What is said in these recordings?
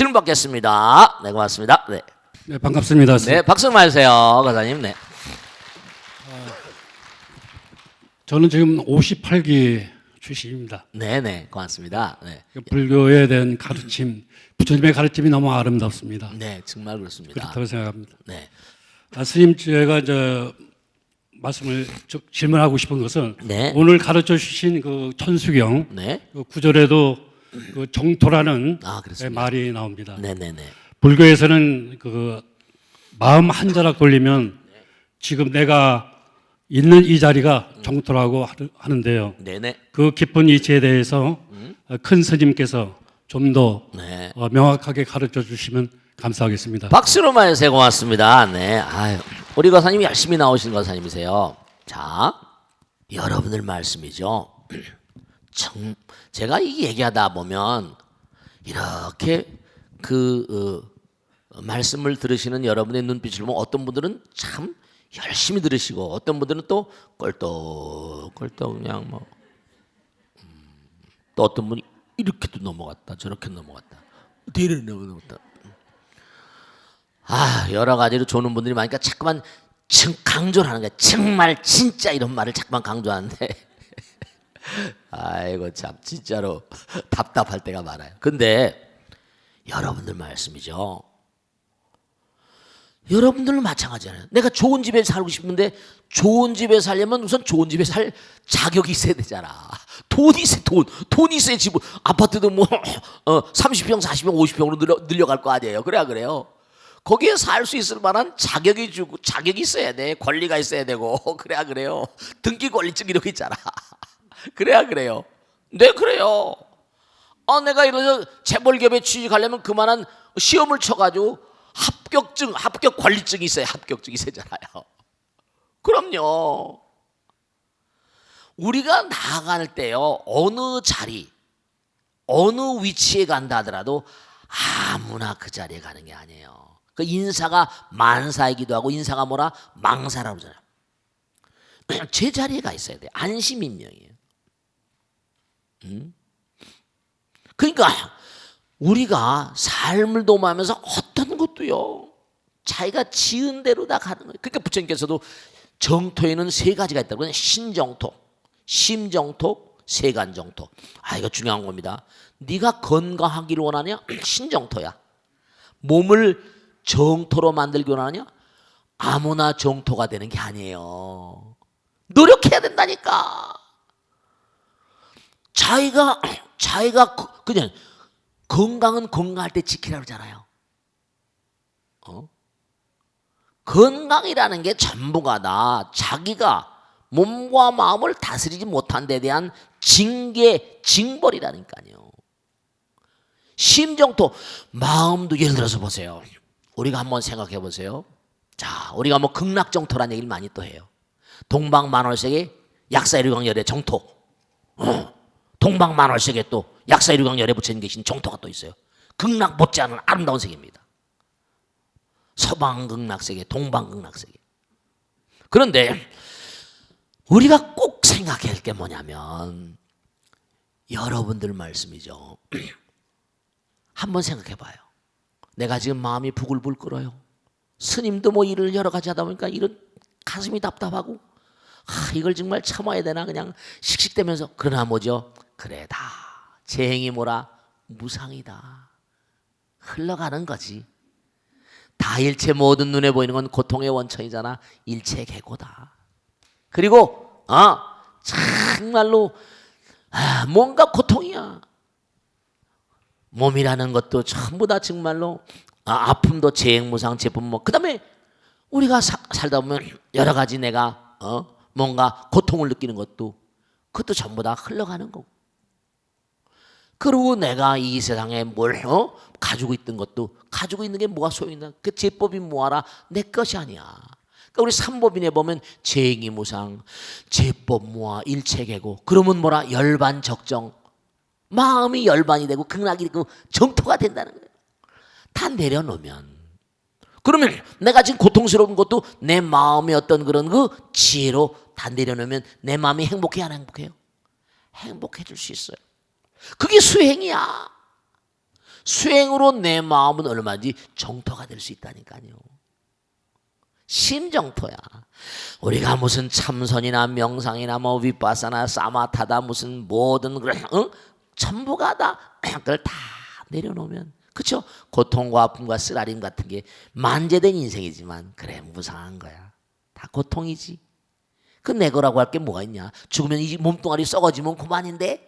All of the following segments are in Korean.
질문 받겠습니다. 네, 고맙습니다. 네, 네, 반갑습니다. 네, 박수 많이 주세요, 과장님. 네, 저는 지금 58기 출신입니다. 네, 네, 고맙습니다. 네, 불교에 대한 가르침, 부처님의 가르침이 너무 아름답습니다. 네, 정말 그렇습니다. 그렇다고 생각합니다. 네, 스님, 제가 말씀을 질문하고 싶은 것은 네. 오늘 가르쳐 주신 그 천수경 네, 그 구절에도 그 정토라는 그렇습니다. 말이 나옵니다. 네, 네, 네, 불교에서는 그 마음 한 자락 돌리면 지금 내가 있는 이 자리가 정토라고 하는데요. 네, 네, 그 깊은 이치에 대해서 큰 스님께서 좀 더 네. 명확하게 가르쳐 주시면 감사하겠습니다. 박수로 많이 주세요, 고맙습니다. 네, 아유, 우리 과사님이 열심히 나오신 과사님이세요. 자, 여러분들 말씀이죠. 제가 이 얘기하다 보면 이렇게 말씀을 들으시는 여러분의 눈빛을 보면 어떤 분들은 참 열심히 들으시고 어떤 분들은 또 껄떡껄떡 그냥 또 어떤 분이 이렇게도 넘어갔다 저렇게 넘어갔다 뒤를 넘어갔다. 여러 가지로 조는 분들이 많으니까 자꾸만 강조를 하는 거야. 정말 진짜 이런 말을 자꾸만 강조하는데 아이고 참 진짜로 답답할 때가 많아요. 근데 여러분들 말씀이죠. 여러분들은 마찬가지잖아요. 내가 좋은 집에 살고 싶은데 좋은 집에 살려면 우선 좋은 집에 살 자격이 있어야 되잖아. 돈이 있어야 돈이 있어야 집 아파트도 30평 40평 50평으로 늘려갈 거 아니에요. 그래요. 거기에 살 수 있을 만한 자격이 있어야 돼. 권리가 있어야 되고 그래요. 등기 권리증 이런 거 있잖아. 그래요. 네, 그래요. 내가 이런 재벌기업에 취직하려면 그만한 시험을 쳐가지고 합격 관리증이 있어야 합격증이 있어야잖아요. 그럼요. 우리가 나아갈 때요, 어느 자리, 어느 위치에 간다 하더라도 아무나 그 자리에 가는 게 아니에요. 그 인사가 만사이기도 하고 인사가 뭐라 망사라고 그러잖아요. 제 자리에 가 있어야 돼. 안심인명이에요. 그러니까 우리가 삶을 도모하면서 어떤 것도요 자기가 지은 대로 다 가는 거예요. 그러니까 부처님께서도 정토에는 세 가지가 있다고. 신정토, 심정토, 세간정토. 이거 중요한 겁니다. 네가 건강하기를 원하냐? 신정토야. 몸을 정토로 만들기 원하냐? 아무나 정토가 되는 게 아니에요. 노력해야 된다니까. 자기가 그냥 건강은 건강할 때 지키라고 그러잖아요. 건강이라는 게 전부가 다 자기가 몸과 마음을 다스리지 못한 데 대한 징벌이라니까요. 심정토, 마음도 예를 들어서 보세요. 우리가 한번 생각해 보세요. 자, 우리가 극락정토라는 얘기를 많이 또 해요. 동방만월sek의 약사일유광열의 정토. 동방만월sek에 또 약사일유광열에 부처님 계신 정토가 또 있어요. 극락 못지않은 아름다운 세계입니다. 서방극락세계, 동방극락세계. 그런데 우리가 꼭 생각해야 할 게 뭐냐면 여러분들 말씀이죠. 한번 생각해 봐요. 내가 지금 마음이 부글부글 끓어요. 스님도 일을 여러 가지 하다 보니까 이런 가슴이 답답하고 이걸 정말 참아야 되나 그냥 씩씩대면서. 그러나 뭐죠? 그래, 다 제 행이 무상이다. 흘러가는 거지. 다 일체 모든 눈에 보이는 건 고통의 원천이잖아. 일체 계고다. 그리고 정말로 뭔가 고통이야. 몸이라는 것도 전부 다 정말로 아픔도 재행무상 제품 그 다음에 우리가 살다 보면 여러 가지 내가 뭔가 고통을 느끼는 것도 그것도 전부 다 흘러가는 거고. 그리고 내가 이 세상에 뭘 가지고 있던 것도 가지고 있는 게 뭐가 소용있나? 그 제법이 뭐하라? 내 것이 아니야. 그러니까 우리 삼법인에 보면 재행이무상, 제법 무아, 일체계고. 그러면 뭐라? 열반적정. 마음이 열반이 되고 극락이 되고 정토가 된다는 거예요. 다 내려놓으면. 그러면 내가 지금 고통스러운 것도 내 마음의 어떤 그런 지혜로 다 내려놓으면 내 마음이 행복해야 안 행복해요? 행복해질 수 있어요. 그게 수행이야. 수행으로 내 마음은 얼마든지 정토가 될 수 있다니까요. 심정토야. 우리가 무슨 참선이나 명상이나 뭐 위파사나 사마타다 무슨 뭐든 그래, 전부가 다 그걸 다 내려놓으면, 그렇죠? 고통과 아픔과 쓰라림 같은 게 만재된 인생이지만 그래 무상한 거야. 다 고통이지. 그 내 거라고 할 게 뭐가 있냐? 죽으면 이 몸뚱아리 썩어지면 그만인데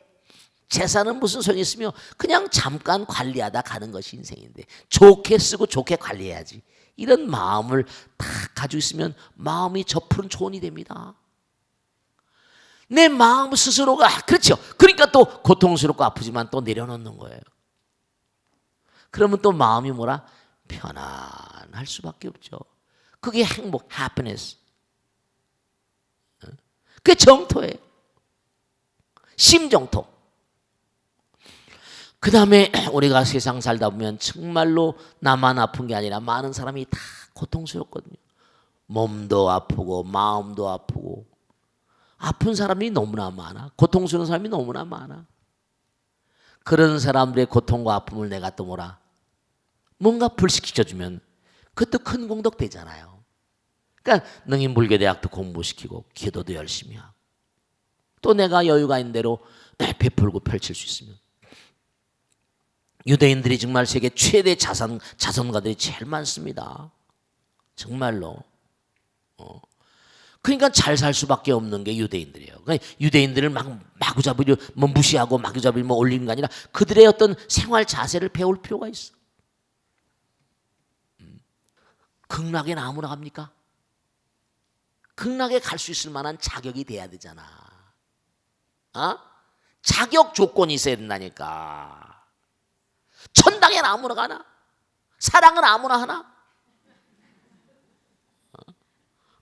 재산은 무슨 소용이 있으며 그냥 잠깐 관리하다 가는 것이 인생인데 좋게 쓰고 좋게 관리해야지. 이런 마음을 다 가지고 있으면 마음이 저 푸른 초원이 됩니다. 내 마음 스스로가 그렇죠. 그러니까 또 고통스럽고 아프지만 또 내려놓는 거예요. 그러면 또 마음이 뭐라? 편안할 수밖에 없죠. 그게 행복, happiness. 그게 정토예요. 심정토. 그 다음에 우리가 세상 살다 보면 정말로 나만 아픈 게 아니라 많은 사람이 다 고통스럽거든요. 몸도 아프고 마음도 아프고 아픈 사람이 너무나 많아. 고통스러운 사람이 너무나 많아. 그런 사람들의 고통과 아픔을 내가 또 뭐라? 뭔가 불식시켜주면 그것도 큰 공덕 되잖아요. 그러니까 능인 불교대학도 공부시키고 기도도 열심히 하고 또 내가 여유가 있는 대로 베풀고 펼칠 수 있으면 유대인들이 정말 세계 최대 자선가들이 제일 많습니다. 정말로. 그러니까 잘 살 수밖에 없는 게 유대인들이에요. 그러니까 유대인들을 마구잡이로 뭐 무시하고 마구잡이로 뭐 올리는 게 아니라 그들의 어떤 생활 자세를 배울 필요가 있어. 극락에 아무나 갑니까? 극락에 갈 수 있을 만한 자격이 돼야 되잖아. 자격 조건이 있어야 된다니까. 천당에는 아무나 가나? 사랑은 아무나 하나?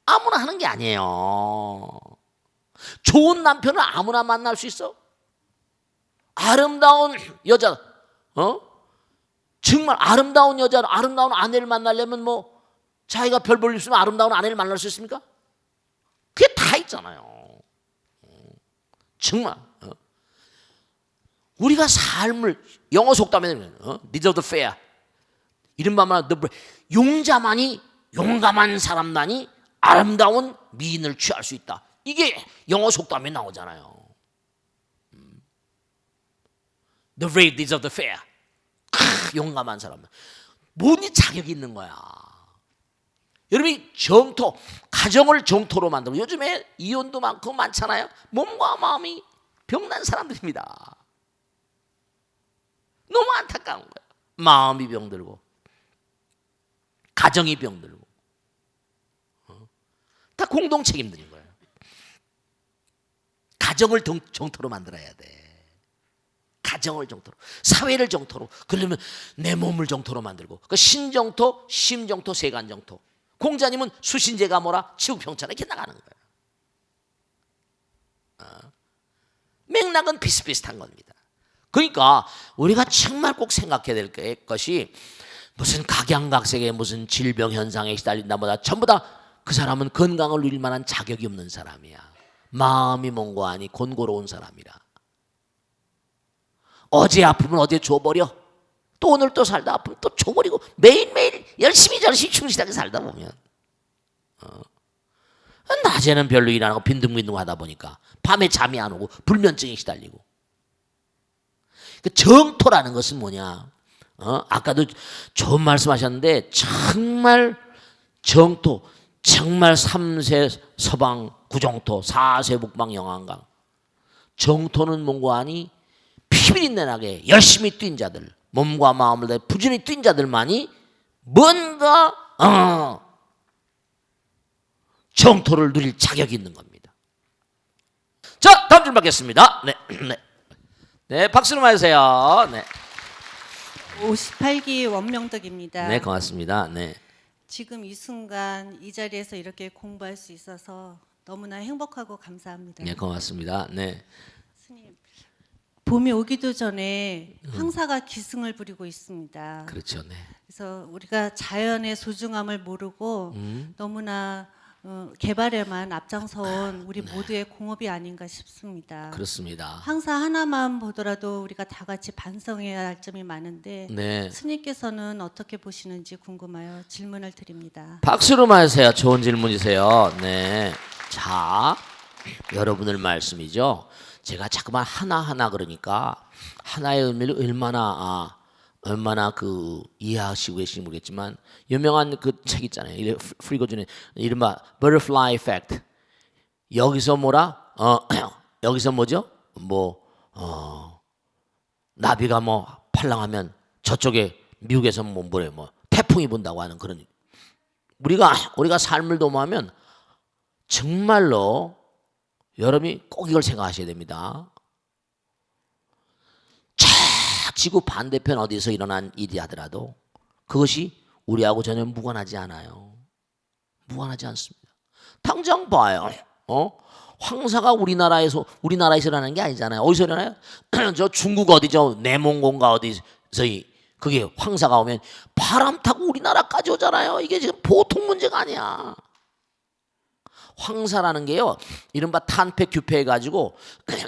아무나 하는 게 아니에요. 좋은 남편을 아무나 만날 수 있어? 아름다운 여자, 정말 아름다운 여자, 아름다운 아내를 만나려면 뭐 자기가 별 볼 일 없으면 아름다운 아내를 만날 수 있습니까? 그게 다 있잖아요. 정말. 우리가 삶을 영어 속담에는 Needs of the fair 이른바 용자만이 용감한 사람만이 아름다운 미인을 취할 수 있다. 이게 영어 속담에 나오잖아요. The brave needs of the fair. 용감한 사람. 뭔 자격이 있는 거야. 여러분이 정토, 가정을 정토로 만들고 요즘에 이혼도 많고 많잖아요. 몸과 마음이 병난 사람들입니다. 너무 안타까운 거예요. 마음이 병들고 가정이 병들고 다 공동 책임들인 거예요. 가정을 정토로 만들어야 돼. 가정을 정토로, 사회를 정토로. 그러려면 내 몸을 정토로 만들고 그 신정토, 심정토, 세간정토. 공자님은 수신제가 뭐라? 치국평천에 이렇게 나가는 거예요. 맥락은 비슷비슷한 겁니다. 그러니까 우리가 정말 꼭 생각해야 될 것이 무슨 각양각색의 무슨 질병 현상에 시달린다보다 전부 다 그 사람은 건강을 누릴 만한 자격이 없는 사람이야. 마음이 몽고하니 곤고로운 사람이라. 어제 아프면 어제 줘버려. 또 오늘 또 살다 아프면 또 줘버리고 매일매일 열심히 충실하게 살다 보면 낮에는 별로 일 안 하고 빈둥빈둥 하다 보니까 밤에 잠이 안 오고 불면증에 시달리고. 그 정토라는 것은 뭐냐? 아까도 좋은 말씀하셨는데 정말 정토, 정말 3세 서방 구정토, 4세 북방 영안강. 정토는 뭔가 하니 피비린내나게 열심히 뛴 자들, 몸과 마음을 다해 부지런히 뛴 자들만이 뭔가 정토를 누릴 자격이 있는 겁니다. 자, 다음 줄 받겠습니다. 네, 박수를 맞으세요. 네. 58기 원명덕입니다. 네, 고맙습니다. 네. 지금 이 순간 이 자리에서 이렇게 공부할 수 있어서 너무나 행복하고 감사합니다. 네, 고맙습니다. 네. 스님, 봄이 오기도 전에 황사가 기승을 부리고 있습니다. 그렇죠. 네. 그래서 우리가 자연의 소중함을 모르고 너무나 개발에만 앞장서온 우리 모두의 공업이 아닌가 싶습니다. 그렇습니다. 항사 하나만 보더라도 우리가 다 같이 반성해야 할 점이 많은데 네. 스님께서는 어떻게 보시는지 궁금하여 질문을 드립니다. 박수로 마세요. 좋은 질문이세요. 네. 자, 여러분들 말씀이죠. 제가 자꾸만 하나하나 그러니까 하나의 의미를 얼마나 그 이해하시고 계신지 모르겠지만 유명한 그 책 있잖아요. 프리고준의 이른바 Butterfly Effect. 여기서 뭐라? 여기서 뭐죠? 나비가 팔랑하면 저쪽에 미국에서 뭐래요? 태풍이 분다고 하는 그런. 우리가 삶을 도모하면 정말로 여러분이 꼭 이걸 생각하셔야 됩니다. 지구 반대편 어디서 일어난 일이 하더라도 그것이 우리하고 전혀 무관하지 않아요. 무관하지 않습니다. 당장 봐요. 황사가 우리나라에서 일어나는 게 아니잖아요. 어디서 일어나요? 저 중국 어디죠? 내몽고인가 어디서 그게 황사가 오면 바람 타고 우리나라까지 오잖아요. 이게 지금 보통 문제가 아니야. 황사라는 게요, 이른바 탄폐 규폐해 가지고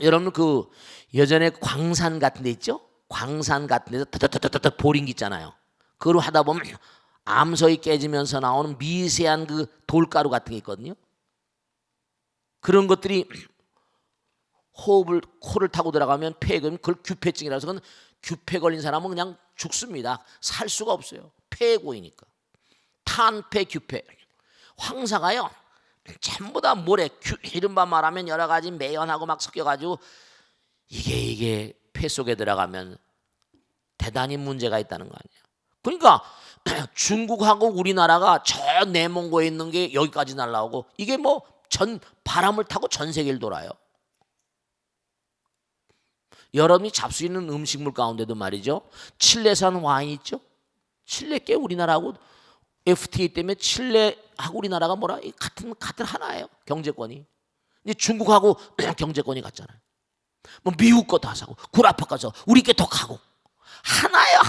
여러분 그 예전에 광산 같은 데 있죠? 광산 같은 데서 터터터터터 보링기 있잖아요. 그걸 하다 보면 암석이 깨지면서 나오는 미세한 그 돌가루 같은 게 있거든요. 그런 것들이 코를 타고 들어가면 폐에 걸리면 그걸 규폐증이라서 그건 규폐 걸린 사람은 그냥 죽습니다. 살 수가 없어요. 폐에 고이니까. 탄폐 규폐. 황사가요, 전부 다 모래, 이른바 말하면 여러 가지 매연하고 막 섞여가지고 이게 폐 속에 들어가면 대단히 문제가 있다는 거 아니에요. 그러니까 중국하고 우리나라가 저 내몽고에 있는 게 여기까지 날라오고 이게 바람을 타고 전 세계를 돌아요. 여러분이 잡수 있는 음식물 가운데도 말이죠, 칠레산 와인 있죠? 칠레께 우리나라하고 FTA 때문에 칠레하고 우리나라가 같은 하나예요. 경제권이. 이제 중국하고 경제권이 같잖아요. 미국 거 다 사고 구라파 가서 우리 게 더 가고 하나예요.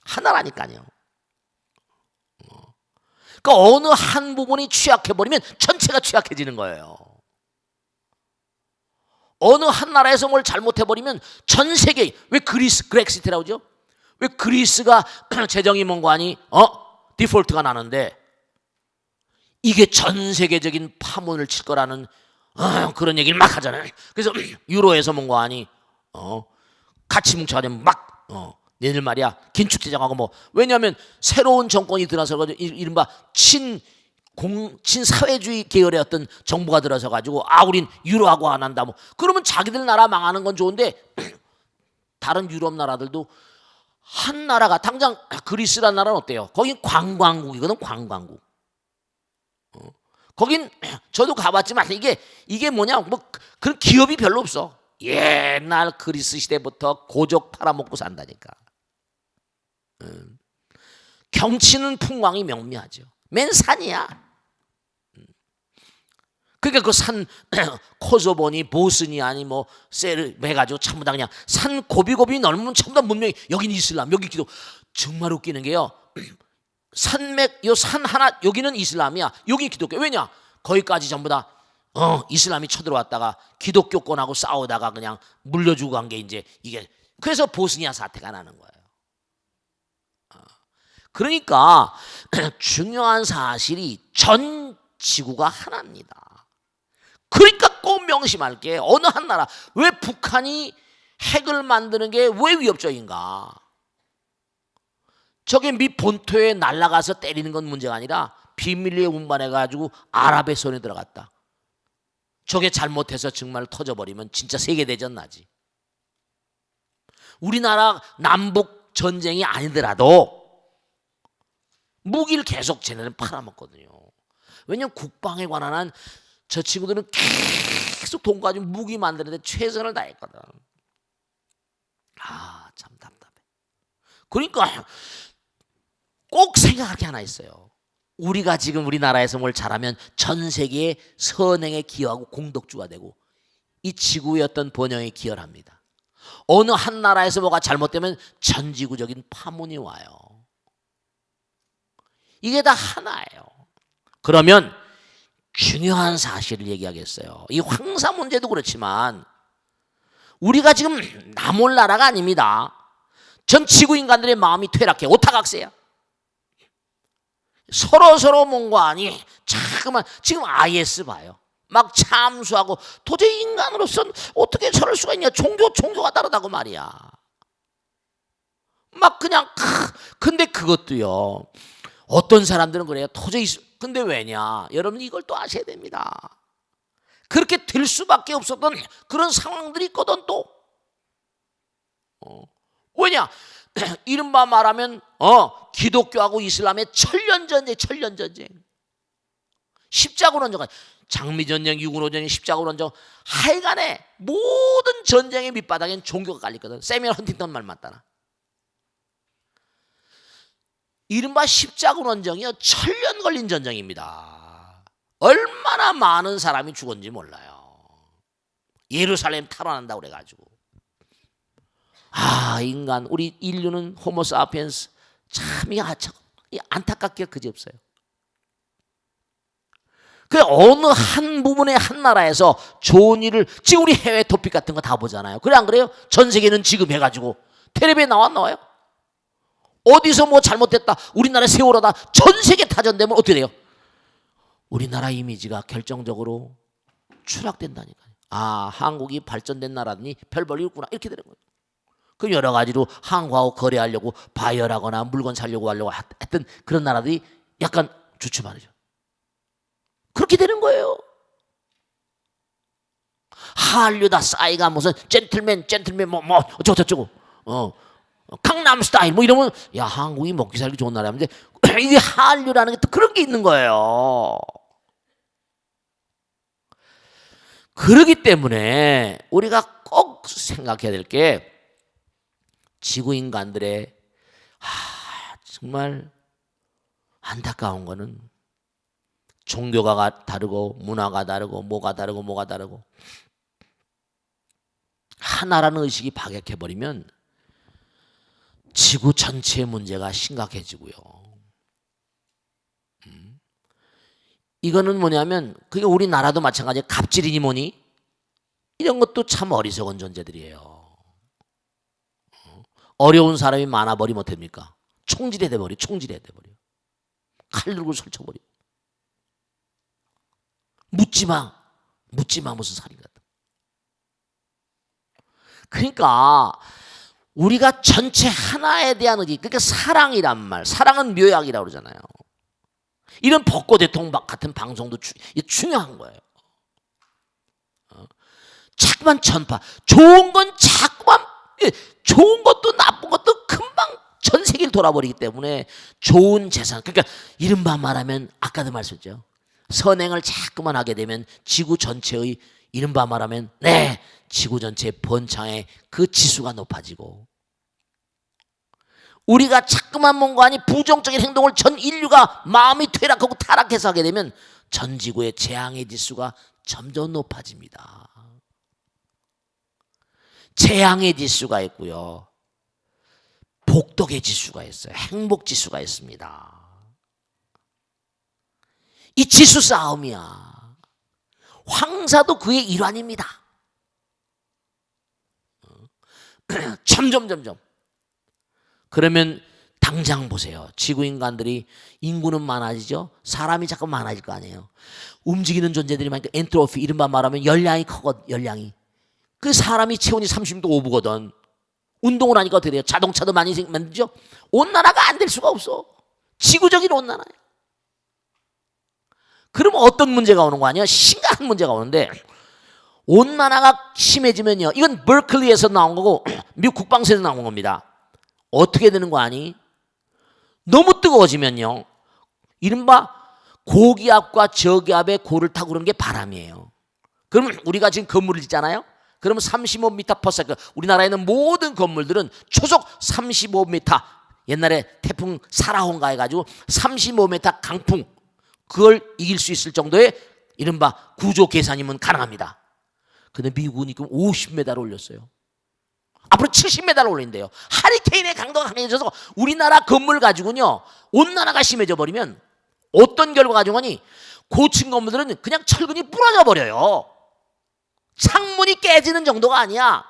하나라니까요. 그러니까 어느 한 부분이 취약해 버리면 전체가 취약해지는 거예요. 어느 한 나라에서 뭘 잘못해 버리면 전 세계, 왜 그렉시트라고 하죠? 왜 그리스가 재정임원관이 디폴트가 나는데 이게 전 세계적인 파문을 칠 거라는 그런 얘기를 막 하잖아요. 그래서 유로에서 뭔가하니 같이 뭉쳐가지고 얘들 말이야 긴축재정하고 왜냐하면 새로운 정권이 들어서 이른바 친사회주의 계열의 어떤 정부가 들어서 가지고 우린 유로하고 안 한다 그러면 자기들 나라 망하는 건 좋은데 다른 유럽 나라들도 한 나라가 당장 그리스라는 나라는 어때요? 거긴 관광국이거든. 관광국. 거긴 저도 가봤지만 이게 뭐냐, 그런 기업이 별로 없어. 옛날 그리스 시대부터 고족 팔아먹고 산다니까. 경치는 풍광이 명미하죠. 맨 산이야. 그러니까 그 산 코소보니 보스니아니 셀을 매가지고 전부 다 그냥 산 고비고비 넓으면 전부 다 문명이, 여기는 이슬람, 여기 기독. 정말 웃기는 게요, 산맥 요 산 하나 여기는 이슬람이야, 여기 기독교. 왜냐? 거기까지 전부 다 이슬람이 쳐들어왔다가 기독교권하고 싸우다가 그냥 물려주고 간 게 이제 이게, 그래서 보스니아 사태가 나는 거예요. 그러니까 중요한 사실이 전 지구가 하나입니다. 그러니까 꼭 명심할 게 어느 한 나라, 왜 북한이 핵을 만드는 게 왜 위협적인가? 저게 미 본토에 날아가서 때리는 건 문제가 아니라 비밀리에 운반해가지고 아랍의 손에 들어갔다. 저게 잘못해서 정말 터져버리면 진짜 세계대전 나지. 우리나라 남북 전쟁이 아니더라도 무기를 계속 쟤네는 팔아먹거든요. 왜냐면 국방에 관한 한 저 친구들은 계속 돈 가지고 무기 만드는데 최선을 다했거든. 참 답답해. 그러니까 꼭 생각할 게 하나 있어요. 우리가 지금 우리나라에서 뭘 잘하면 전 세계의 선행에 기여하고 공덕주가 되고 이 지구의 어떤 번영에 기여를 합니다. 어느 한 나라에서 뭐가 잘못되면 전지구적인 파문이 와요. 이게 다 하나예요. 그러면 중요한 사실을 얘기하겠어요. 이 황사 문제도 그렇지만 우리가 지금 나몰 나라가 아닙니다. 전 지구 인간들의 마음이 퇴락해 오타각세야. 서로 뭔가하니 자꾸만 지금 IS 봐요. 막 참수하고 도저히 인간으로서는 어떻게 저럴 수가 있냐. 종교가 다르다고 말이야. 막 그냥 근데 그것도요. 어떤 사람들은 그래요. 도저히 근데 왜냐? 여러분 이걸 또 아셔야 됩니다. 그렇게 될 수밖에 없었던 그런 상황들이 있거든 또. 왜냐? 이른바 말하면 기독교하고 이슬람의 천년전쟁. 십자군원전, 장미전쟁, 유군호전쟁, 십자군원전 하여간에 모든 전쟁의 밑바닥엔 종교가 깔렸거든. 세미얼 헌팅턴 말 맞다나. 이른바 십자군원전이요 1000년 걸린 전쟁입니다. 얼마나 많은 사람이 죽었는지 몰라요. 예루살렘 탈환한다고 그래가지고. 인간 우리 인류는 호모사피엔스 참 안타깝게 그지없어요. 그 어느 한 부분의 한 나라에서 좋은 일을 지금 우리 해외 토픽 같은 거 다 보잖아요. 그래 안 그래요? 전 세계는 지금 해가지고 텔레비에 나와요? 어디서 뭐 잘못됐다 우리나라 세월호다 전 세계 타전되면 어떻게 돼요? 우리나라 이미지가 결정적으로 추락된다니까요. 한국이 발전된 나라니 별 볼일 없구나 이렇게 되는 거예요. 그 여러 가지로 한국하고 거래하려고 바이어라거나 물건 사려고 하려고 했던 그런 나라들이 약간 주춤하죠. 그렇게 되는 거예요. 한류다 싸이가 무슨 젠틀맨 뭐 어쩌고 강남 스타일 뭐 이러면 야 한국이 먹기 살기 좋은 나라인데 이게 한류라는 게 또 그런 게 있는 거예요. 그렇기 때문에 우리가 꼭 생각해야 될 게 지구 인간들의 정말 안타까운 거는 종교가 다르고 문화가 다르고 뭐가 다르고 하나라는 의식이 박약해버리면 지구 전체의 문제가 심각해지고요. 이거는 뭐냐면 그게 우리나라도 마찬가지예요. 갑질이니 뭐니 이런 것도 참 어리석은 존재들이에요. 어려운 사람이 많아버리면 어떡합니까? 총질해 돼버려. 칼 들고 설쳐버려. 묻지마 무슨 살인 같다. 그러니까 우리가 전체 하나에 대한 의지, 그러니까 사랑이란 말, 사랑은 묘약이라고 그러잖아요. 이런 벚꽃 대통령 같은 방송도 중요한 거예요. 자꾸만 전파, 좋은 건 자꾸만, 좋은 것도 나쁜 것도 금방 전 세계를 돌아버리기 때문에 좋은 재산, 그러니까 이른바 말하면 아까도 말씀했죠. 선행을 자꾸만 하게 되면 지구 전체의 이른바 말하면 지구 전체 번창의 그 지수가 높아지고 우리가 자꾸만 뭔가 아니 부정적인 행동을 전 인류가 마음이 퇴락하고 타락해서 하게 되면 전 지구의 재앙의 지수가 점점 높아집니다. 재앙의 지수가 있고요. 복덕의 지수가 있어요. 행복 지수가 있습니다. 이 지수 싸움이야. 황사도 그의 일환입니다. 점점. 그러면 당장 보세요. 지구 인간들이 인구는 많아지죠. 사람이 자꾸 많아질 거 아니에요. 움직이는 존재들이 많으니까 엔트로피 이른바 말하면 열량이 크거든. 열량이. 그 사람이 체온이 30도 오브거든. 운동을 하니까 어떻게 돼요? 자동차도 많이 만들죠. 온난화가 안 될 수가 없어. 지구적인 온난화예요. 그러면 어떤 문제가 오는 거 아니야? 심각한 문제가 오는데 온난화가 심해지면요. 이건 버클리에서 나온 거고 미국 국방서에서 나온 겁니다. 어떻게 되는 거 아니? 너무 뜨거워지면요. 이른바 고기압과 저기압의 고를 타고 그런 게 바람이에요. 그러면 우리가 지금 건물을 짓잖아요. 그러면 35m/s. 우리나라에는 모든 건물들은 초속 35m. 옛날에 태풍 사라혼가 해가지고 35m 강풍 그걸 이길 수 있을 정도의 이른바 구조 계산이면 가능합니다. 근데 미국은 지금 50m를 올렸어요. 앞으로 70m를 올린대요. 하리케인의 강도가 강해져서 우리나라 건물 가지고는요 온난화가 심해져 버리면 어떤 결과가 가져가니 고층 건물들은 그냥 철근이 부러져 버려요. 창문이 깨지는 정도가 아니야.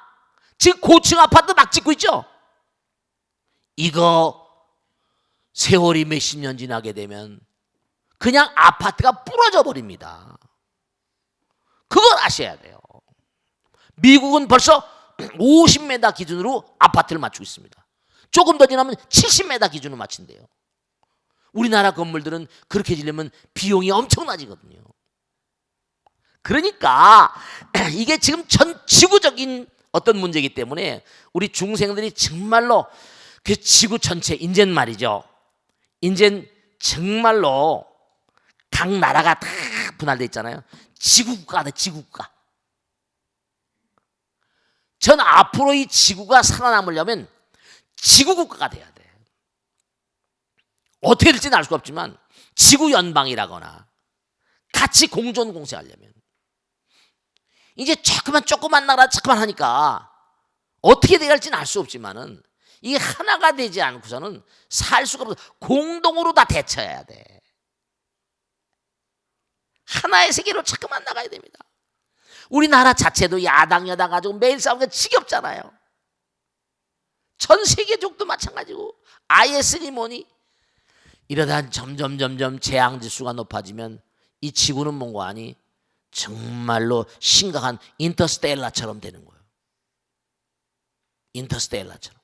지금 고층 아파트 막 짓고 있죠. 이거 세월이 몇십 년 지나게 되면 그냥 아파트가 부러져 버립니다. 그걸 아셔야 돼요. 미국은 벌써 50m 기준으로 아파트를 맞추고 있습니다. 조금 더 지나면 70m 기준으로 맞춘대요. 우리나라 건물들은 그렇게 지려면 비용이 엄청나지거든요. 그러니까 이게 지금 전 지구적인 어떤 문제이기 때문에 우리 중생들이 정말로 그 지구 전체, 인제는 말이죠. 인제는 정말로 각 나라가 다 분할되어 있잖아요. 지구국가가 돼, 지구국가. 전 앞으로 이 지구가 살아남으려면 지구국가가 돼야 돼. 어떻게 될지는 알 수가 없지만 지구 연방이라거나 같이 공존 공세하려면 이제 조그만 나라 조그만 하니까 어떻게 될지는 알 수 없지만은 이게 하나가 되지 않고서는 살 수가 없어. 공동으로 다 대처해야 돼. 하나의 세계로 자꾸만 나가야 됩니다. 우리나라 자체도 야당 여당 가지고 매일 싸우는 게 지겹잖아요. 전 세계적도 마찬가지고 IS니 뭐니 이러다 점점 재앙 지수가 높아지면 이 지구는 뭔가 아니 정말로 심각한 인터스텔라처럼 되는 거예요. 인터스텔라처럼.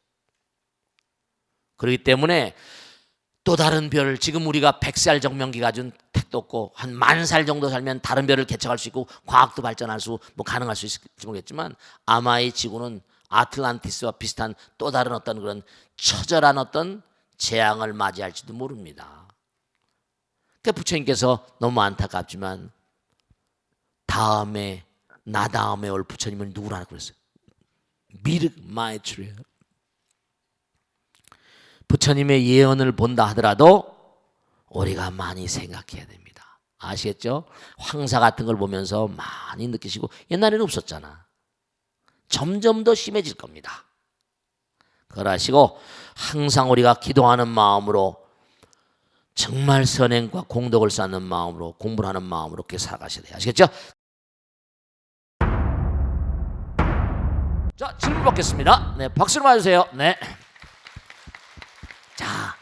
그렇기 때문에 또 다른 별, 지금 우리가 100살 정명기가 준 택도 없고 한 10,000살 정도 살면 다른 별을 개척할 수 있고 과학도 발전할 수 뭐 가능할 수 있을지 모르겠지만 아마 이 지구는 아틀란티스와 비슷한 또 다른 어떤 그런 처절한 어떤 재앙을 맞이할지도 모릅니다. 그러니까 부처님께서 너무 안타깝지만 나 다음에 올 부처님은 누구라고 그랬어요? 미륵 마이트레. 부처님의 예언을 본다 하더라도 우리가 많이 생각해야 됩니다. 아시겠죠? 황사 같은 걸 보면서 많이 느끼시고 옛날에는 없었잖아. 점점 더 심해질 겁니다. 그러시고 항상 우리가 기도하는 마음으로 정말 선행과 공덕을 쌓는 마음으로 공부를 하는 마음으로 그렇게 살아가셔야 돼요. 아시겠죠? 자, 질문 받겠습니다. 네, 박수를 맞으세요. 네. 자,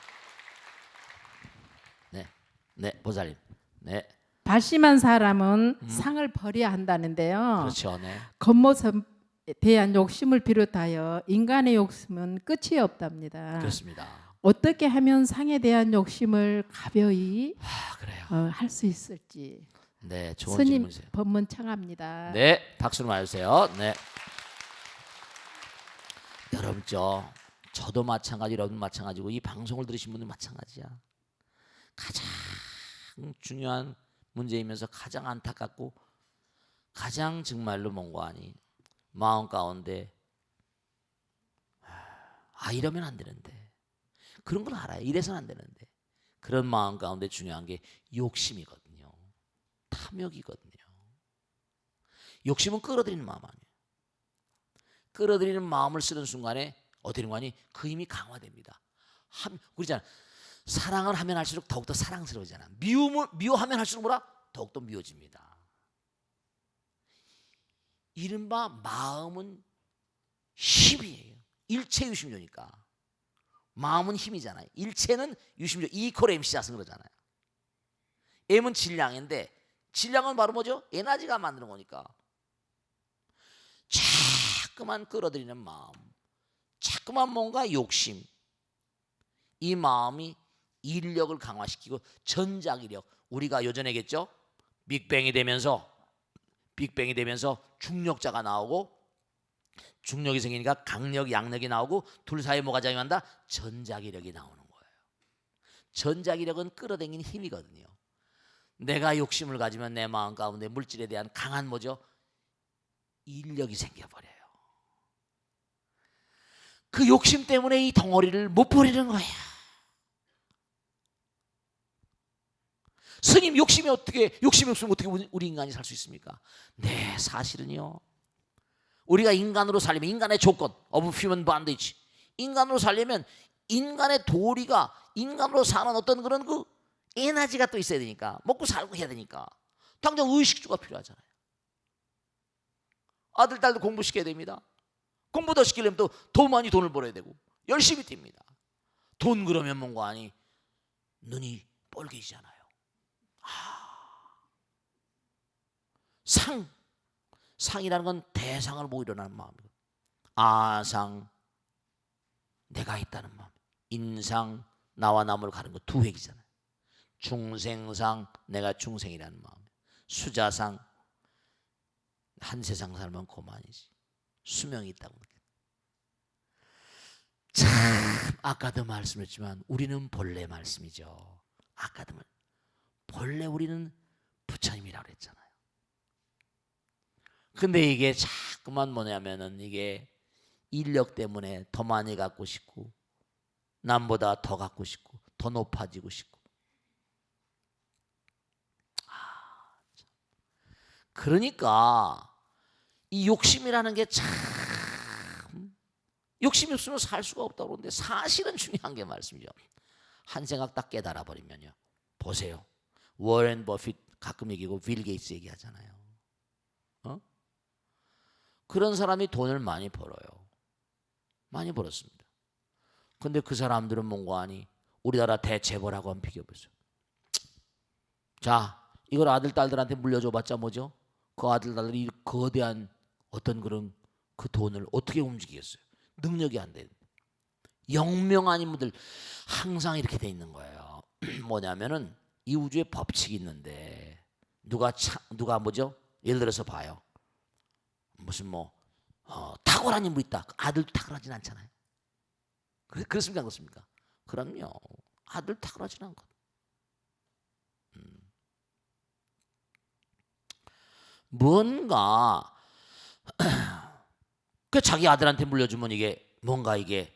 네, 보살님. 네, 발심한 사람은 상을 버려야 한다는데요. 그렇죠. 네, 겉모습에 대한 욕심을 비롯하여 인간의 욕심은 끝이 없답니다. 그렇습니다. 어떻게 하면 상에 대한 욕심을 가벼이 그래요. 할 수 있을지. 네, 좋은 스님 질문이세요. 법문 청합니다. 네, 박수를 맞으세요. 네, 여러분 저도 마찬가지, 여러분 마찬가지고 이 방송을 들으신 분들 마찬가지야. 가장 중요한 문제이면서 가장 안타깝고 가장 정말로 뭔가 아니 마음 가운데 이러면 안 되는데 그런 걸 알아요. 이래서는 안 되는데 그런 마음 가운데 중요한 게 욕심이거든요. 탐욕이거든요. 욕심은 끌어들이는 마음 아니에요. 끌어들이는 마음을 쓰는 순간에 어떻게 되는 거니? 그 힘이 강화됩니다. 그러잖아. 사랑을 하면 할수록 더욱더 사랑스러워지잖아. 미워하면 할수록 뭐라? 더욱더 미워집니다. 이른바 마음은 힘이에요. 일체 유심조니까. 마음은 힘이잖아요. 일체는 유심조. E = MC 자승 그러잖아요. M은 질량인데 질량은 바로 뭐죠? 에너지가 만드는 거니까. 자꾸만 끌어들이는 마음, 자꾸만 뭔가 욕심, 이 마음이 인력을 강화시키고 전자기력, 우리가 요전 얘기했죠? 빅뱅이 되면서 중력자가 나오고 중력이 생기니까 강력, 양력이 나오고 둘 사이에 뭐가 작용한다? 전자기력이 나오는 거예요. 전자기력은 끌어당기는 힘이거든요. 내가 욕심을 가지면 내 마음 가운데 물질에 대한 강한 뭐죠? 인력이 생겨버려요. 그 욕심 때문에 이 덩어리를 못 버리는 거야. 스님, 욕심이 없으면 어떻게 우리 인간이 살 수 있습니까? 네, 사실은요. 우리가 인간으로 살려면 인간의 조건, of human bondage, 인간으로 살려면 인간의 도리가 인간으로 사는 어떤 그런 그 에너지가 또 있어야 되니까, 먹고 살고 해야 되니까 당장 의식주가 필요하잖아요. 아들 딸도 공부시켜야 됩니다. 공부 더 시키려면 또 더 많이 돈을 벌어야 되고 열심히 뜁니다. 돈 그러면 뭔가 아니 눈이 뻘개지잖아요. 상이라는 건 대상을 보고 일어나는 마음이고, 아상 내가 있다는 마음, 인상 나와 남을 가는 거 두 획이잖아요. 중생상 내가 중생이라는 마음, 수자상 한 세상 살면 그만이지, 수명이 있다고. 참 아까도 말씀했지만 우리는 본래 말씀이죠. 아까도 본래 우리는 부처님이라고 그랬잖아요. 근데 이게 자꾸만 뭐냐면은 이게 인력 때문에 더 많이 갖고 싶고, 남보다 더 갖고 싶고, 더 높아지고 싶고. 그러니까 이 욕심이라는 게 참, 욕심이 없으면 살 수가 없다고 그러는데 사실은 중요한 게 말씀이죠. 한 생각 딱 깨달아 버리면요. 보세요. 워렌 버핏 가끔 얘기고 빌 게이츠 얘기하잖아요. 그런 사람이 돈을 많이 벌어요. 많이 벌었습니다. 근데 그 사람들은 뭔가 아니 우리나라 대재벌하고 한번 비교해보세요. 자, 이걸 아들 딸들한테 물려줘봤자 뭐죠? 그 아들 딸들이 이 거대한 어떤 그런 그 돈을 어떻게 움직이겠어요? 능력이 안 돼. 영명한 인물들 항상 이렇게 돼 있는 거예요. 뭐냐면은 이 우주에 법칙이 있는데 누가 뭐죠? 예를 들어서 봐요. 무슨 탁월한 인물이 있다. 아들도 탁월하진 않잖아요. 그렇습니까? 안 그렇습니까? 그럼요. 아들 탁월하진 않거든. 뭔가 그 자기 아들한테 물려주면 이게 뭔가 이게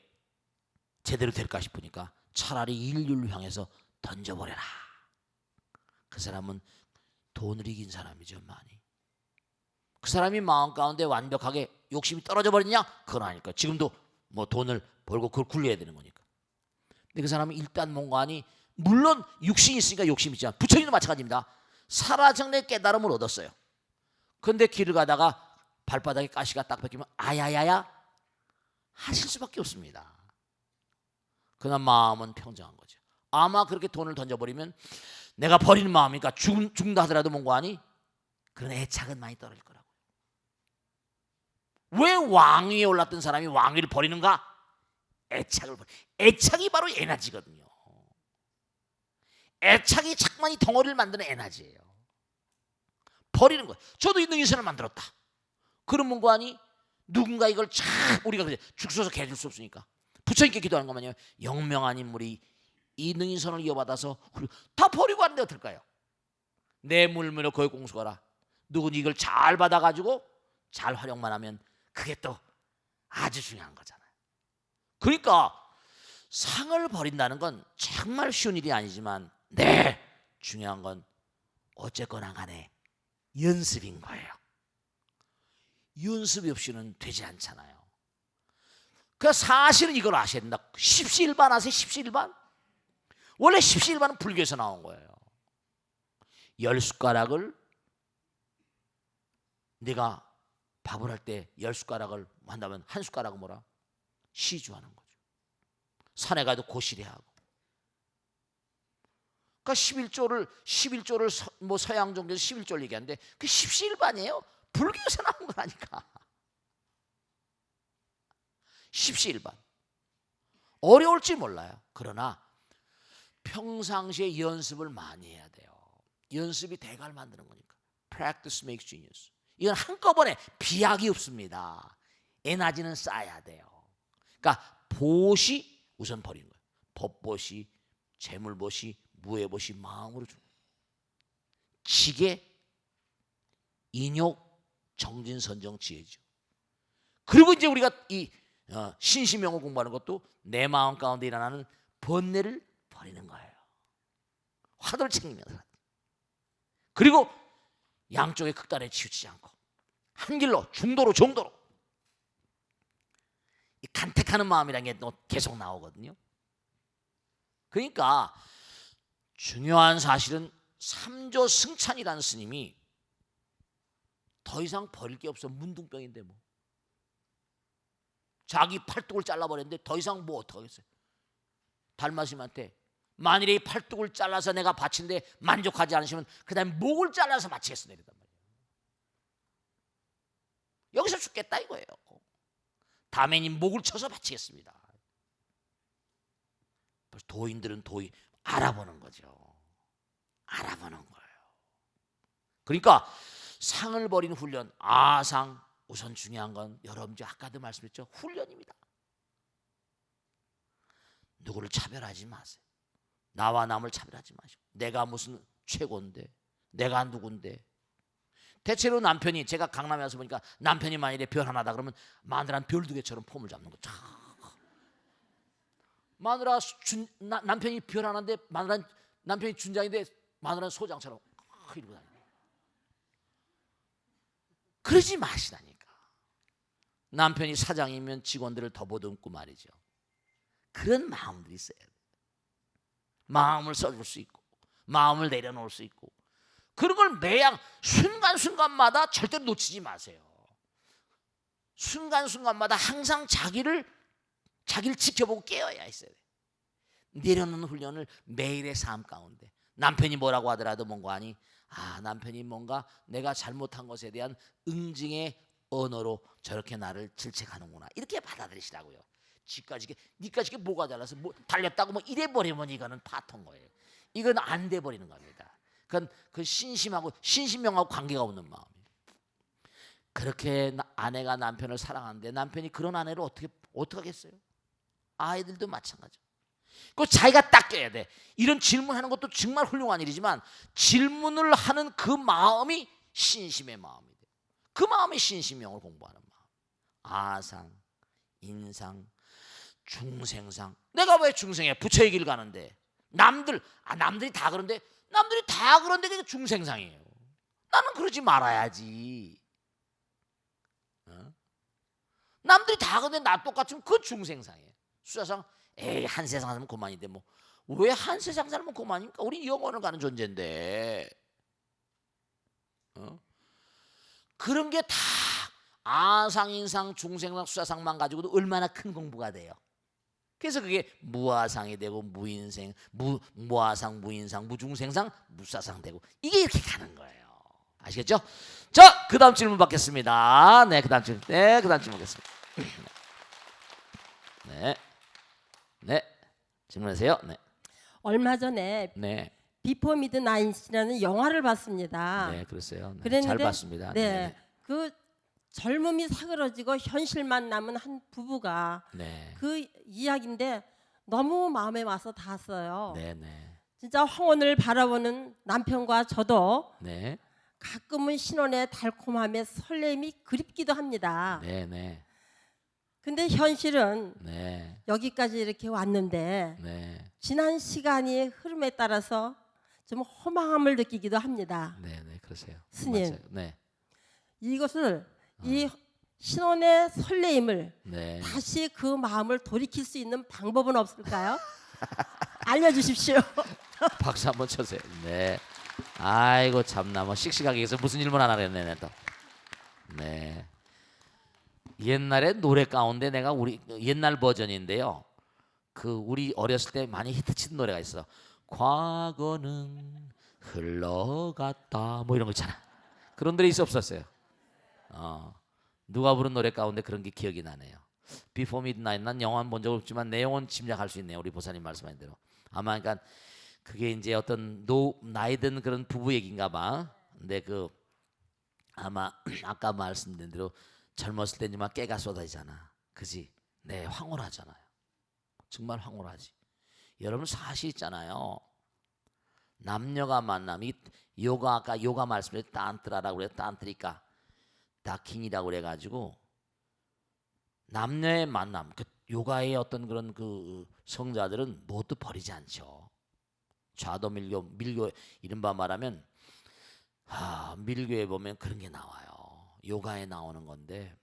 제대로 될까 싶으니까 차라리 인류를 향해서 던져버려라. 그 사람은 돈을 이긴 사람이죠. 많이. 그 사람이 마음 가운데 완벽하게 욕심이 떨어져 버렸냐? 그건 아닐까. 지금도 뭐 돈을 벌고 그걸 굴려야 되는 거니까. 근데 그 사람은 일단 뭔가 아니 물론 육신이 있으니까 욕심이 있지만 부처님도 마찬가지입니다. 살아정내 깨달음을 얻었어요. 근데 길을 가다가 발바닥에 가시가 딱 벗기면 아야야야 하실 수밖에 없습니다. 그러나 마음은 평정한 거죠. 아마 그렇게 돈을 던져버리면 내가 버리는 마음이니까 죽는다 하더라도 뭔가 아니 그런 애착은 많이 떨어질 거라고요. 왜 왕위에 올랐던 사람이 왕위를 버리는가? 애착이 바로 에너지거든요. 애착이 자꾸만 이 덩어리를 만드는 에너지예요. 버리는 거예요. 저도 있는 인생을 만들었다. 그런 뭔가 아니 누군가 이걸 참 우리가 죽서서 개줄 수 없으니까 부처님께 기도하는 것만요. 영명한 인물이 이 능인선을 이어받아서 다 버리고 하는데 어떨까요? 내 물물을 거기 공수하라. 누군지 이걸 잘 받아가지고 잘 활용만 하면 그게 또 아주 중요한 거잖아요. 그러니까 상을 버린다는 건 정말 쉬운 일이 아니지만 중요한 건 어쨌거나 간에 연습인 거예요. 연습이 없이는 되지 않잖아요. 그 사실은 이걸 아셔야 된다. 십시일반 아세요? 십시일반? 원래 십시일반은 불교에서 나온 거예요. 10숟가락을 내가 밥을 할 때 10숟가락을 한다면 한 숟가락은 뭐라? 시주하는 거죠. 산에 가도 고시래하고. 그러니까 11조를 뭐 서양 종교에서 11조를 얘기하는데 그 십시일반이에요. 불교에서 나온 거라니까. 십시일반. 어려울지 몰라요. 그러나 평상시에 연습을 많이 해야 돼요. 연습이 대가를 만드는 거니까. Practice makes genius. 이건 한꺼번에 비약이 없습니다. 에너지는 쌓아야 돼요. 그러니까 보시 우선 버리는 거예요. 법보시, 재물보시, 무해보시 마음으로 주고. 지계, 인욕, 정진, 선정, 지혜죠. 그리고 이제 우리가 이 신시명을 공부하는 것도 내 마음 가운데 일어나는 번뇌를 버리는 거예요. 화두를 챙기면서. 그리고 양쪽의 극단에 치우치지 않고 한 길로 중도로 정도로 이 간택하는 마음이라는 게 또 계속 나오거든요. 그러니까 중요한 사실은 삼조 승찬이라는 스님이 더 이상 버릴 게 없어. 문둥병인데 뭐. 자기 팔뚝을 잘라버렸는데 더 이상 뭐 어떡하겠어요. 달마스님한테 만일에 이 팔뚝을 잘라서 내가 바친데 만족하지 않으시면 그 다음에 목을 잘라서 바치겠습니다 이랬단 말이에요. 여기서 죽겠다 이거예요. 다음에는 목을 쳐서 바치겠습니다. 도인들은 도인 알아보는 거죠. 알아보는 거예요. 그러니까 상을 버린 훈련, 아상 우선 중요한 건 여러분들 아까도 말씀했죠. 훈련입니다. 누구를 차별하지 마세요. 나와 남을 차별하지 마시고 내가 무슨 최고인데 내가 누군데. 대체로 남편이 제가 강남에 와서 보니까 남편이 만일에 별 하나다 그러면 마누라는 별 두 개처럼 폼을 잡는 거죠. 마누라 남편이 별 하나인데 마누라는 남편이 준장인데 마누라는 소장처럼 이러고 다니는. 그러지 마시라니까. 남편이 사장이면 직원들을 더 보듬고 말이죠. 그런 마음들이 있어야 돼요. 마음을 써줄 수 있고 마음을 내려놓을 수 있고 그런 걸 매양 순간순간마다 절대로 놓치지 마세요. 순간순간마다 항상 자기를 지켜보고 깨어야 있어야 돼요. 내려놓는 훈련을 매일의 삶 가운데 남편이 뭐라고 하더라도 뭔가 하니 남편이 뭔가 내가 잘못한 것에 대한 응징의 언어로 저렇게 나를 질책하는구나 이렇게 받아들이시라고요. 니까지 뭐가 달라서 뭐 달렸다고 뭐 이래 버리면 이거는 파토인 거예요. 이건 안 돼 버리는 겁니다. 그건 그 신신명하고 관계가 없는 마음이에요. 그렇게 아내가 남편을 사랑하는데 남편이 그런 아내를 어떻게 하겠어요? 아이들도 마찬가지. 그 자기가 딱 깨야 돼. 이런 질문하는 것도 정말 훌륭한 일이지만 질문을 하는 그 마음이 신심의 마음이 돼요. 그 마음이 신심명을 공부하는 마음. 아상, 인상, 중생상. 내가 왜 중생이야? 부처 얘기를 가는데 남들이 다 그런데 그게 중생상이에요. 나는 그러지 말아야지. 남들이 다 그런데 나 똑같으면 그 중생상이에요. 수사상 한세상 살면 그만인데 뭐 왜 한세상 살면 그만입니까? 우리 영원을 가는 존재인데. 그런 게 다 아상, 인상, 중생상, 수사상만 가지고도 얼마나 큰 공부가 돼요. 그래서 그게 무아상이 되고 무인생, 무아상, 무인상, 무중생상, 무사상 되고 이게 이렇게 가는 거예요. 아시겠죠? 자, 그다음 질문 받겠습니다. 네, 그다음 질문 받겠습니다. 네, 질문하세요. 네, 얼마 전에 네, 비포 미드나잇이라는 영화를 봤습니다. 네, 그랬어요. 네, 그랬는데, 잘 봤습니다. 네, 그 젊음이 사그러지고 현실만 남은 한 부부가 네, 그 이야기인데 너무 마음에 와서 닿았어요. 네, 네, 진짜 황혼을 바라보는 남편과 저도 네, 가끔은 신혼의 달콤함에 설렘이 그립기도 합니다. 네, 네, 근데 현실은 네, 여기까지 이렇게 왔는데 네, 지난 시간이 흐름에 따라서 좀 허망함을 느끼기도 합니다. 네, 네, 그러세요. 스님. 맞아요. 네, 이것을 이 신혼의 설레임을 네. 다시 그 마음을 돌이킬 수 있는 방법은 없을까요? 알려주십시오. 박수 한번 쳐세요. 네. 아이고 참나 뭐 씩씩하게 해서 무슨 질문 하나 했네 또. 네. 옛날에 노래 가운데 내가 우리 옛날 버전인데요. 그 우리 어렸을 때 많이 히트친 노래가 있어. 과거는 흘러갔다 뭐 이런 거 있잖아. 그런 노래 있어 없었어요? 누가 부른 노래 가운데 그런 게 기억이 나네요. Before Midnight. 난 영화는 본 적 없지만 내용은 짐작할 수 있네요. 우리 보사님 말씀하신 대로. 아마 그러니까 그게 이제 어떤 나이 든 그런 부부 얘기인가 봐. 근데 그 아마 아까 말씀드린 대로 젊었을 때지만 깨가 쏟아지잖아. 그지? 네, 황홀하잖아요. 정말 황홀하지. 여러분 사실 있잖아요. 남녀가 만남이 아까 요가 말씀드린 딴트라라고 그래요. 딴트리까 다킨이라고 그래가지고 남녀의 만남, 그 요가의 어떤 그런 그 성자들은 모두 버리지 않죠. 좌도 밀교 이른바 말하면 밀교에 보면 그런 게 나와요. 요가에 나오는 건데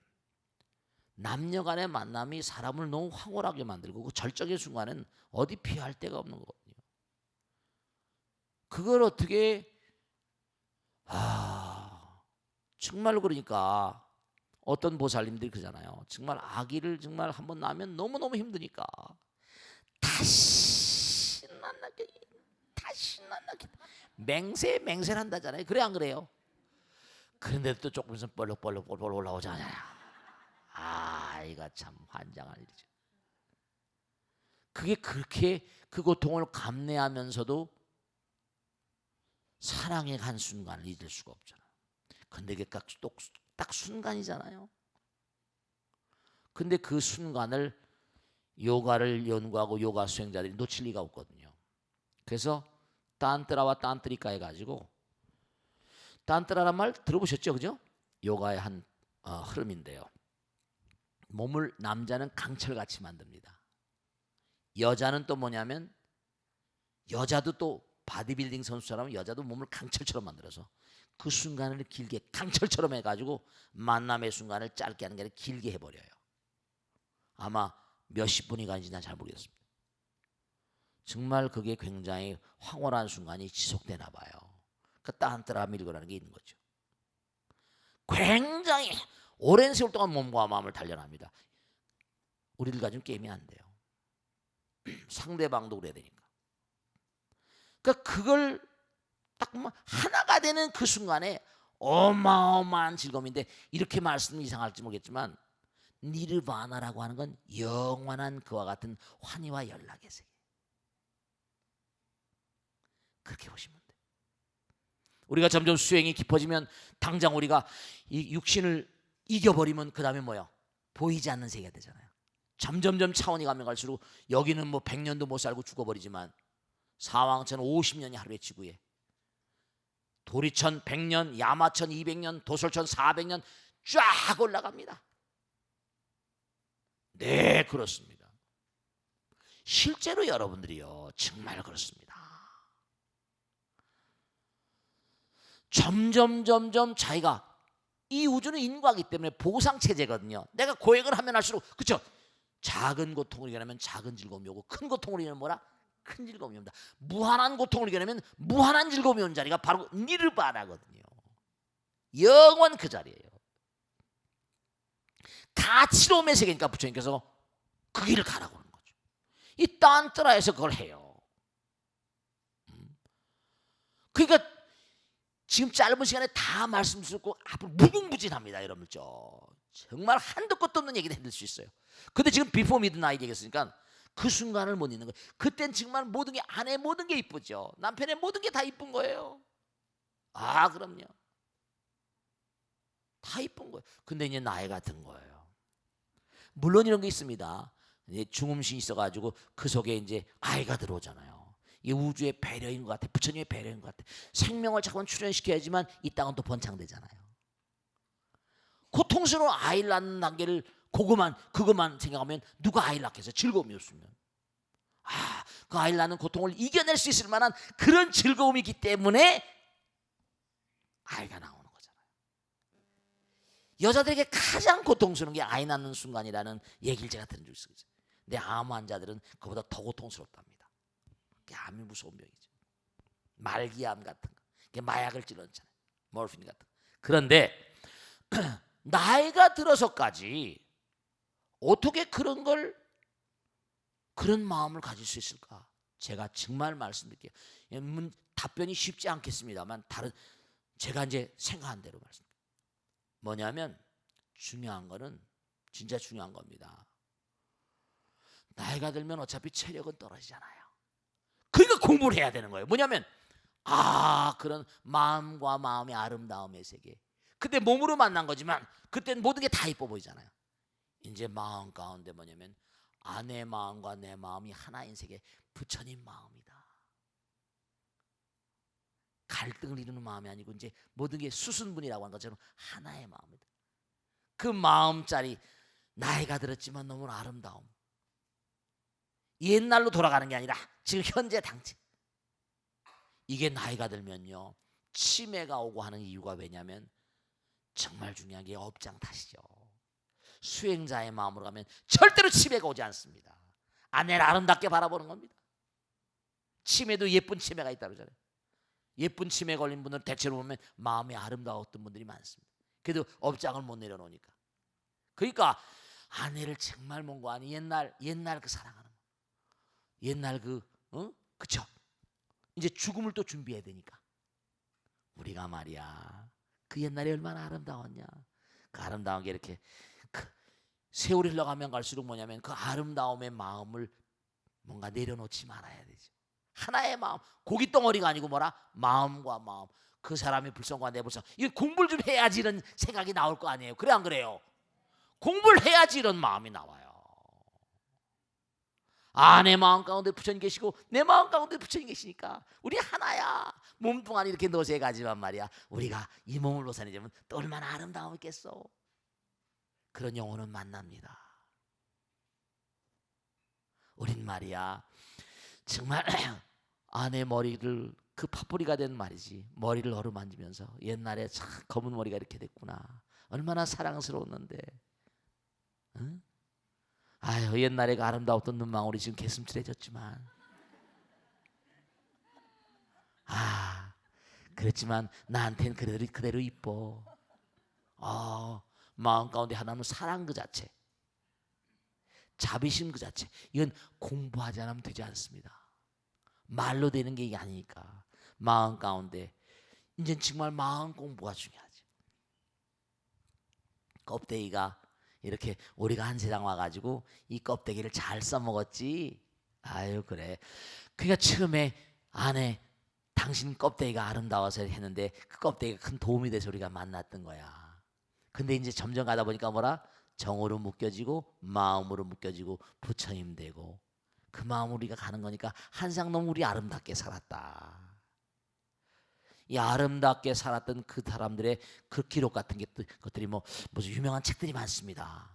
남녀 간의 만남이 사람을 너무 황홀하게 만들고 그 절정의 순간은 어디 피할 데가 없는 거거든요. 그걸 어떻게 정말로 그러니까 어떤 보살님들이 그러잖아요. 정말 아기를 정말 한번 낳으면 너무너무 힘드니까 다시 안 낳게 맹세를 한다잖아요. 그래 안 그래요? 그런데도 또 조금 있으면 볼록 올라오잖아요. 이거 참 환장할 일이죠. 그게 그렇게 그 고통을 감내하면서도 사랑의 한 순간을 잊을 수가 없잖아요. 근데 이게 딱 순간이잖아요. 근데 그 순간을 요가를 연구하고 요가 수행자들이 놓칠 리가 없거든요. 그래서 딴뜨라와 딴뜨리까 해가지고, 딴뜨라란 말 들어보셨죠, 그죠? 요가의 한 흐름인데요. 몸을 남자는 강철같이 만듭니다. 여자는 또 뭐냐면, 여자도 또 바디빌딩 선수처럼 여자도 몸을 강철처럼 만들어서 그 순간을 길게 강철처럼 해가지고 만남의 순간을 짧게 하는 게 아니라 길게 해버려요. 아마 몇십 분이 가는지 난 잘 모르겠습니다. 정말 그게 굉장히 황홀한 순간이 지속되나 봐요. 그 딴뜨라 밀고라는 게 있는 거죠. 굉장히 오랜 세월 동안 몸과 마음을 단련합니다. 우리들 가지고 게임이 안 돼요. 상대방도 그래야 되니까. 그러니까 그걸 딱 하나가 되는 그 순간에 어마어마한 즐거움인데, 이렇게 말씀은 이상할지 모르겠지만 니르바나라고 하는 건 영원한 그와 같은 환희와 연락의 세계. 그렇게 보시면 돼요. 우리가 점점 수행이 깊어지면 당장 우리가 이 육신을 이겨버리면 그 다음에 뭐요? 보이지 않는 세계가 되잖아요. 점점점 차원이 가면 갈수록 여기는 뭐 100년도 못 살고 죽어버리지만 사왕천 50년이 하루에 지구에, 도리천 100년, 야마천 200년, 도솔천 400년 쫙 올라갑니다. 네, 그렇습니다. 실제로 여러분들이요, 정말 그렇습니다. 점점 자기가, 이 우주는 인과이기 때문에 보상체제거든요. 내가 고행을 하면 할수록, 그렇죠? 작은 고통을 이겨내면 작은 즐거움이 오고, 큰 고통을 이겨내면 뭐라? 큰 즐거움이 옵니다. 무한한 고통을 이겨내면 무한한 즐거움이 온 자리가 바로 니르바나거든요. 영원 그 자리예요. 가치로움의 세계니까 부처님께서 그 길을 가라고 하는 거죠. 이 딴뜨라에서 그걸 해요. 그러니까 지금 짧은 시간에 다 말씀드렸고 앞으로 무궁무진합니다, 여러분죠. 정말 한도 끝도 없는 얘기를 해드릴 수 있어요. 근데 지금 비포 미드나잇 얘기했으니까 그 순간을 못 잊는 거예요. 그땐 정말 모든 게, 아내 모든 게 이쁘죠. 남편의 모든 게 다 이쁜 거예요. 그럼요. 다 이쁜 거예요. 근데 이제 나이가 든 거예요. 물론 이런 게 있습니다. 이제 중음신이 있어가지고 그 속에 이제 아이가 들어오잖아요. 이 우주의 배려인 것 같아. 부처님의 배려인 것 같아. 생명을 자꾸만 출현시켜야지만 이 땅은 또 번창되잖아요. 고통스러운 아이를 낳는 단계를 그것만 생각하면 누가 아이를 낳겠어요? 즐거움이 없으면. 그 아이를 낳는 고통을 이겨낼 수 있을 만한 그런 즐거움이기 때문에 아이가 나오는 거잖아요. 여자들에게 가장 고통스러운 게 아이 낳는 순간이라는 얘기를 제가 들은 적이 있어요. 근데 암 환자들은 그보다 더 고통스럽답니다. 그게 암이 무서운 병이죠. 말기암 같은 거. 그게 마약을 찔렀잖아요. 모르핀 같은 거. 그런데 나이가 들어서까지 어떻게 그런 마음을 가질 수 있을까? 제가 정말 말씀드릴게요. 답변이 쉽지 않겠습니다만 제가 이제 생각한 대로 말씀드릴게요. 뭐냐면 중요한 거는 진짜 중요한 겁니다. 나이가 들면 어차피 체력은 떨어지잖아요. 그러니까 공부를 해야 되는 거예요. 뭐냐면 그런 마음과 마음의 아름다움의 세계. 그때 몸으로 만난 거지만 그때는 모든 게 다 이뻐 보이잖아요. 이제 마음 가운데 뭐냐면 아내 마음과 내 마음이 하나인 세계, 부처님 마음이다. 갈등을 이루는 마음이 아니고 이제 모든 게 수순분이라고 하는 것처럼 하나의 마음이다. 그 마음짜리, 나이가 들었지만 너무 아름다움. 옛날로 돌아가는 게 아니라 지금 현재 당장. 이게 나이가 들면요 치매가 오고 하는 이유가 왜냐면 정말 중요한 게 업장 탓이죠. 수행자의 마음으로 가면 절대로 치매가 오지 않습니다. 아내를 아름답게 바라보는 겁니다. 치매도 예쁜 치매가 있다고 그러잖아요. 예쁜 치매에 걸린 분들 대체로 보면 마음이 아름다웠던 분들이 많습니다. 그래도 업장을 못 내려놓으니까. 그러니까 아내를 정말 뭔가하니 옛날 그 사랑하는 옛날 그쵸? 이제 죽음을 또 준비해야 되니까 우리가 말이야 그 옛날에 얼마나 아름다웠냐. 그 아름다운 게 이렇게 세월이 흘러가면 갈수록 뭐냐면 그 아름다움의 마음을 뭔가 내려놓지 말아야 되죠. 하나의 마음, 고깃 덩어리가 아니고 뭐라? 마음과 마음. 그 사람의 불성과 내 불성. 이거 공부를 좀 해야지 이런 생각이 나올 거 아니에요. 그래 안 그래요? 공부를 해야지 이런 마음이 나와요. 내 마음 가운데 부처님 계시고 내 마음 가운데 부처님 계시니까 우리 하나야. 몸뚱아리 이렇게 노쇠가지만 말이야. 우리가 이 몸을 노사내자면 또 얼마나 아름다웠겠어. 그런 영혼은 만납니다. 우린 말이야 정말 아내 머리를 그 팥뿌리가 된 말이지 머리를 어루만지면서 옛날에 참 검은 머리가 이렇게 됐구나. 얼마나 사랑스러웠는데. 응? 아유 옛날에 그 아름다웠던 눈망울이 지금 개슴츠레졌지만 그렇지만 나한텐 그대로 이뻐. 마음 가운데 하나는 사랑 그 자체, 자비심 그 자체. 이건 공부하지 않으면 되지 않습니다. 말로 되는 게 이게 아니니까 마음 가운데 이제 정말 마음 공부가 중요하죠. 껍데기가 이렇게 우리가 한 세상 와가지고 이 껍데기를 잘 써먹었지. 아유 그래. 그러니까 처음에 아내 당신 껍데기가 아름다워서 했는데 그 껍데기가 큰 도움이 돼서 우리가 만났던 거야. 근데 이제 점점 가다 보니까 뭐라? 정으로 묶여지고 마음으로 묶여지고 부처님 되고 그 마음으로 우리가 가는 거니까 항상 너무 우리 아름답게 살았다. 이 아름답게 살았던 그 사람들의 그 기록 같은 것들이 무슨 유명한 책들이 많습니다.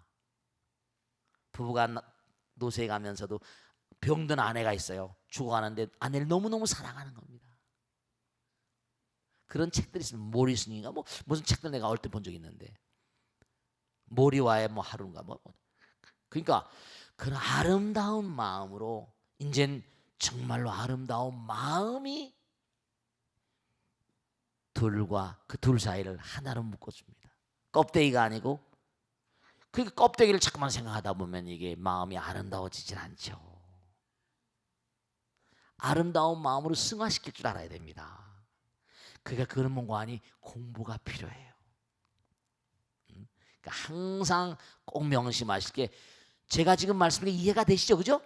부부가 노쇠 가면서도 병든 아내가 있어요. 죽어가는데 아내를 너무너무 사랑하는 겁니다. 그런 책들이 있으면 모리슨인가 무슨 책들 내가 얼핏 본 적이 있는데 모리와의 하루인가 그러니까 그런 아름다운 마음으로 이젠 정말로 아름다운 마음이 둘과 그 둘 사이를 하나로 묶어줍니다. 껍데기가 아니고. 그러니까 껍데기를 자꾸만 생각하다 보면 이게 마음이 아름다워지질 않죠. 아름다운 마음으로 승화시킬 줄 알아야 됩니다. 그러니까 그런 뭔가하니 공부가 필요해요. 그러니까 항상 꼭 명심하실 게 제가 지금 말씀드린 게 이해가 되시죠? 그죠?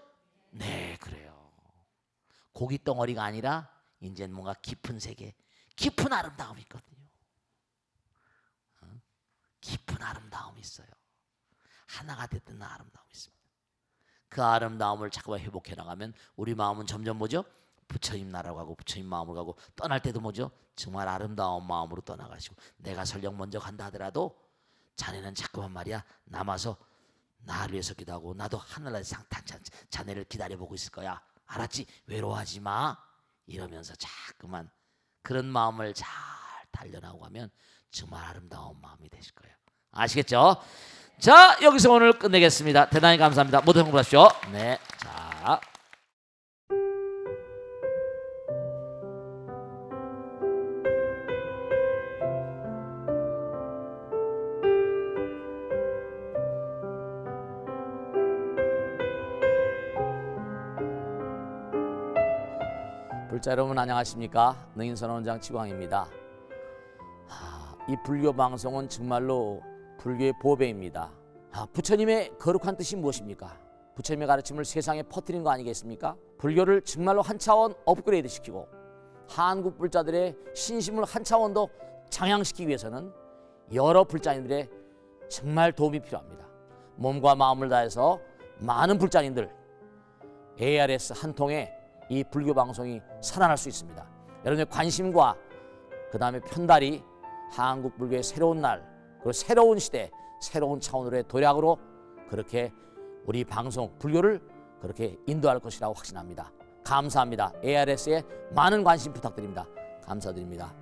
네 그래요. 고기 덩어리가 아니라 이제 뭔가 깊은 세계, 깊은 아름다움이 있거든요. 깊은 아름다움이 있어요. 하나가 됐던 아름다움이 있습니다. 그 아름다움을 자꾸만 회복해 나가면 우리 마음은 점점 뭐죠? 부처님 나라로 가고 부처님 마음으로 가고 떠날 때도 뭐죠? 정말 아름다운 마음으로 떠나가시고 내가 설령 먼저 간다 하더라도 자네는 자꾸만 말이야 남아서 나를 위해서 기도하고 나도 하늘나라에서 자네를 기다려보고 있을 거야. 알았지? 외로워하지 마. 이러면서 자꾸만 그런 마음을 잘 단련하고 가면 정말 아름다운 마음이 되실 거예요. 아시겠죠? 자 여기서 오늘 끝내겠습니다. 대단히 감사합니다. 모두 행복하십시오. 네, 자. 불자 여러분 안녕하십니까? 능인선원장 치광입니다. 이 불교 방송은 정말로 불교의 보배입니다. 부처님의 거룩한 뜻이 무엇입니까? 부처님의 가르침을 세상에 퍼뜨린 거 아니겠습니까? 불교를 정말로 한 차원 업그레이드 시키고 한국 불자들의 신심을 한 차원 더 장양시키기 위해서는 여러 불자님들의 정말 도움이 필요합니다. 몸과 마음을 다해서 많은 불자님들 ARS 한 통에 이 불교 방송이 살아날 수 있습니다. 여러분의 관심과 그 다음에 편달이 한국 불교의 새로운 날 그리고 새로운 시대 새로운 차원으로의 도약으로 그렇게 우리 방송 불교를 그렇게 인도할 것이라고 확신합니다. 감사합니다. ARS에 많은 관심 부탁드립니다. 감사드립니다.